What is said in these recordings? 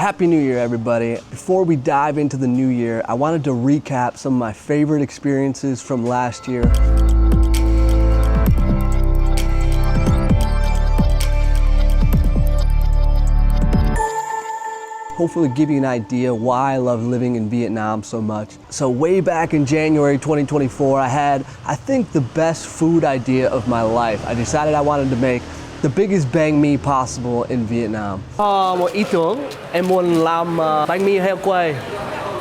Happy New Year, everybody. Before we dive into the new year, I wanted to recap some of my favorite experiences from last year. Hopefully give you an idea why I love living in Vietnam so much. So way back in January 2024, I had, I think, the best food idea of my life. I decided I wanted to make the biggest banh mi possible in Vietnam. Một ý tưởng, em muốn làm bánh mì heo quay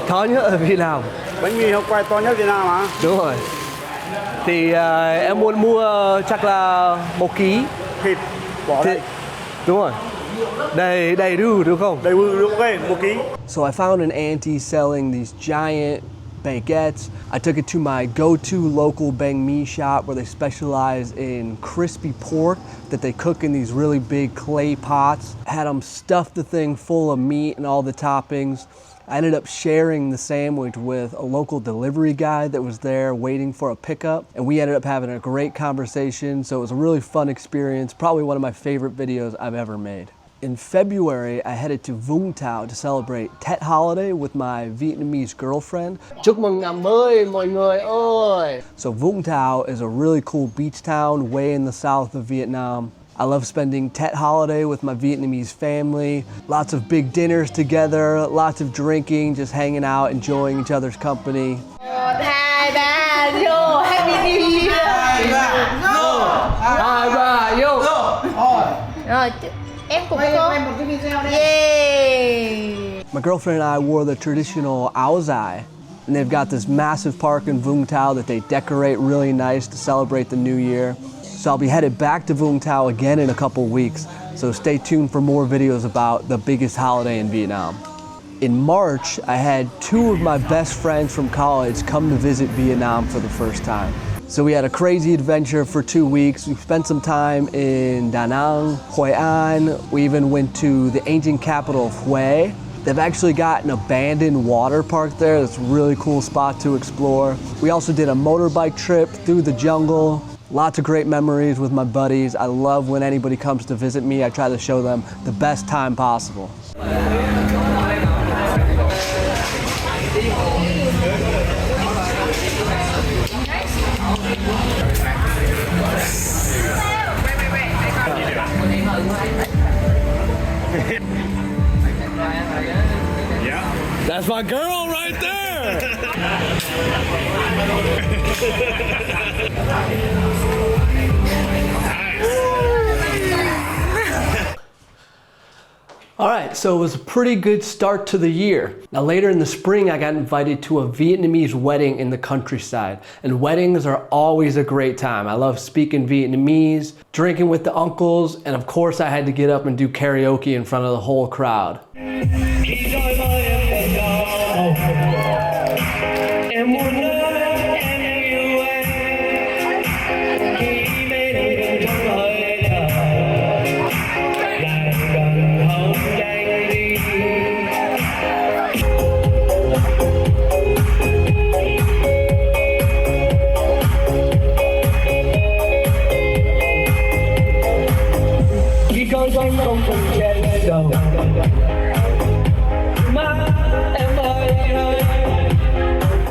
to nhất ở Việt Nam. Bánh mì heo quay to nhất Việt Nam hả? Đúng rồi. Thì em muốn mua chắc là 1 ký thịt bỏ đây. Đúng rồi. Đầy đủ được không? Đầy đủ được, ok, 1 ký. So I found an auntie selling these giant baguettes. I took it to my go-to local banh mi shop where they specialize in crispy pork that they cook in these really big clay pots. Had them stuff the thing full of meat and all the toppings. I ended up sharing the sandwich with a local delivery guy that was there waiting for a pickup, and we ended up having a great conversation, so it was a really fun experience, probably one of my favorite videos I've ever made. In February, I headed to Vung Tau to celebrate Tet holiday with my Vietnamese girlfriend. Chúc mừng năm mới mọi người ơi! So Vung Tau is a really cool beach town way in the south of Vietnam. I love spending Tet holiday with my Vietnamese family. Lots of big dinners together, lots of drinking, just hanging out, enjoying each other's company. 1, 2, 3, vô! Happy New Year! 2, 3, go! 2, 3, vô! Rồi, em cùng quay một cái video đây. Yay! My girlfriend and I wore the traditional áo dài, and they've got this massive park in Vung Tau that they decorate really nice to celebrate the new year. So I'll be headed back to Vung Tau again in a couple weeks, so stay tuned for more videos about the biggest holiday in Vietnam. In March, I had 2 of my best friends from college come to visit Vietnam for the first time. So we had a crazy adventure for 2 weeks. We spent some time in Da Nang, Hoi An. We even went to the ancient capital of Hue. They've actually got an abandoned water park there. It's a really cool spot to explore. We also did a motorbike trip through the jungle. Lots of great memories with my buddies. I love when anybody comes to visit me. I try to show them the best time possible. That's my girl right there! All right, so it was a pretty good start to the year. Now later in the spring, I got invited to a Vietnamese wedding in the countryside. And weddings are always a great time. I love speaking Vietnamese, drinking with the uncles, and of course I had to get up and do karaoke in front of the whole crowd.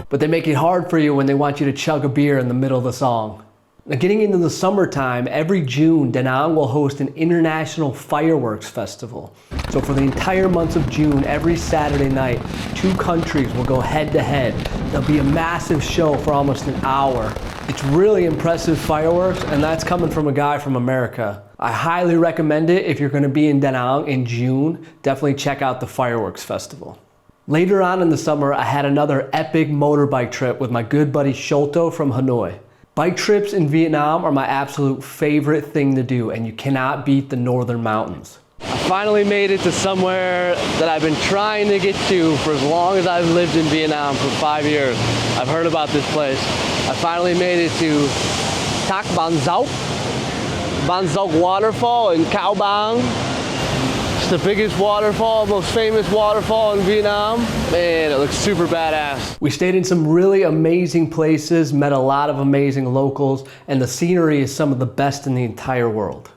But they make it hard for you when they want you to chug a beer in the middle of the song. Now getting into the summertime, every June, Da Nang will host an international fireworks festival. So for the entire month of June, every Saturday night, 2 countries will go head to head. There'll be a massive show for almost an hour. It's really impressive fireworks, and that's coming from a guy from America. I highly recommend it if you're gonna be in Da Nang in June. Definitely check out the fireworks festival. Later on in the summer, I had another epic motorbike trip with my good buddy Sholto from Hanoi. Bike trips in Vietnam are my absolute favorite thing to do, and you cannot beat the northern mountains. I finally made it to somewhere that I've been trying to get to for as long as I've lived in Vietnam, for 5 years. I've heard about this place. I finally made it to Thác Ban Dốc, Ban Dốc Waterfall in Cao Bang. It's the biggest waterfall, most famous waterfall in Vietnam. Man, it looks super badass. We stayed in some really amazing places, met a lot of amazing locals, and the scenery is some of the best in the entire world.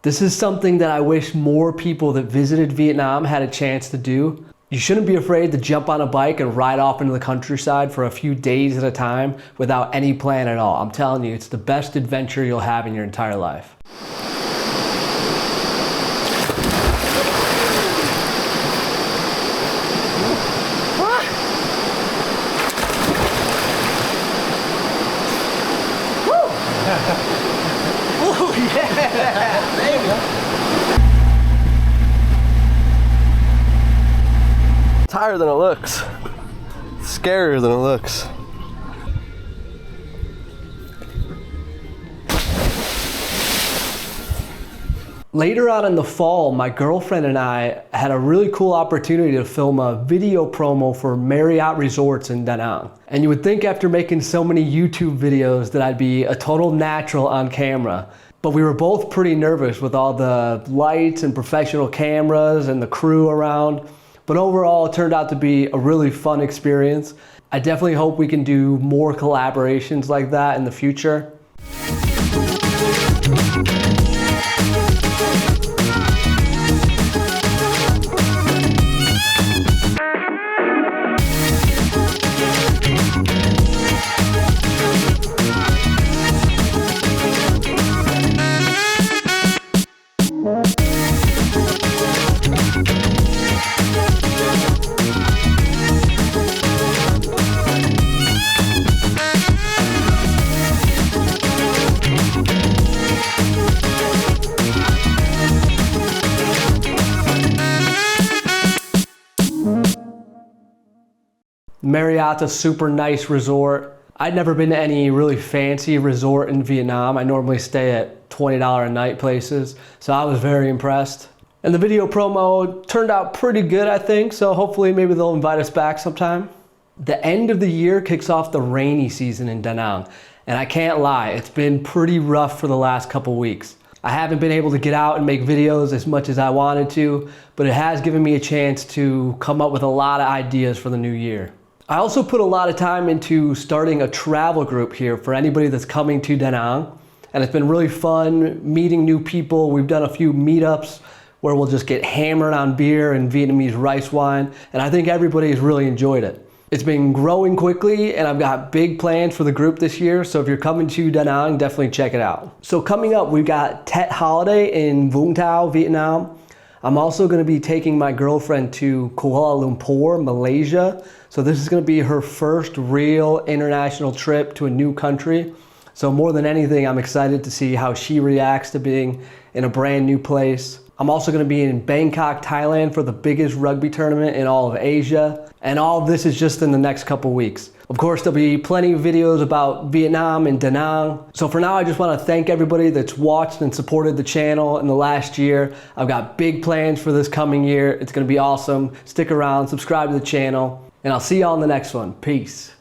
This is something that I wish more people that visited Vietnam had a chance to do. You shouldn't be afraid to jump on a bike and ride off into the countryside for a few days at a time without any plan at all. I'm telling you, it's the best adventure you'll have in your entire life. It's higher than it looks. It's scarier than it looks. Later on in the fall, my girlfriend and I had a really cool opportunity to film a video promo for Marriott Resorts in Da Nang. And you would think after making so many YouTube videos that I'd be a total natural on camera. But we were both pretty nervous with all the lights and professional cameras and the crew around. But overall, it turned out to be a really fun experience. I definitely hope we can do more collaborations like that in the future. Marriott's a super nice resort. I'd never been to any really fancy resort in Vietnam. I normally stay at $20 a night places, so I was very impressed. And the video promo turned out pretty good, I think, so hopefully maybe they'll invite us back sometime. The end of the year kicks off the rainy season in Da Nang, and I can't lie, it's been pretty rough for the last couple weeks. I haven't been able to get out and make videos as much as I wanted to, but it has given me a chance to come up with a lot of ideas for the new year. I also put a lot of time into starting a travel group here for anybody that's coming to Da Nang. And it's been really fun meeting new people. We've done a few meetups where we'll just get hammered on beer and Vietnamese rice wine. And I think everybody has really enjoyed it. It's been growing quickly and I've got big plans for the group this year. So if you're coming to Da Nang, definitely check it out. So coming up, we've got Tet Holiday in Vũng Tàu, Vietnam. I'm also going to be taking my girlfriend to Kuala Lumpur, Malaysia. So this is going to be her first real international trip to a new country. So more than anything, I'm excited to see how she reacts to being in a brand new place. I'm also going to be in Bangkok, Thailand for the biggest rugby tournament in all of Asia. And all of this is just in the next couple weeks. Of course, there'll be plenty of videos about Vietnam and Da Nang. So for now, I just want to thank everybody that's watched and supported the channel in the last year. I've got big plans for this coming year. It's going to be awesome. Stick around, subscribe to the channel, and I'll see you all in the next one. Peace.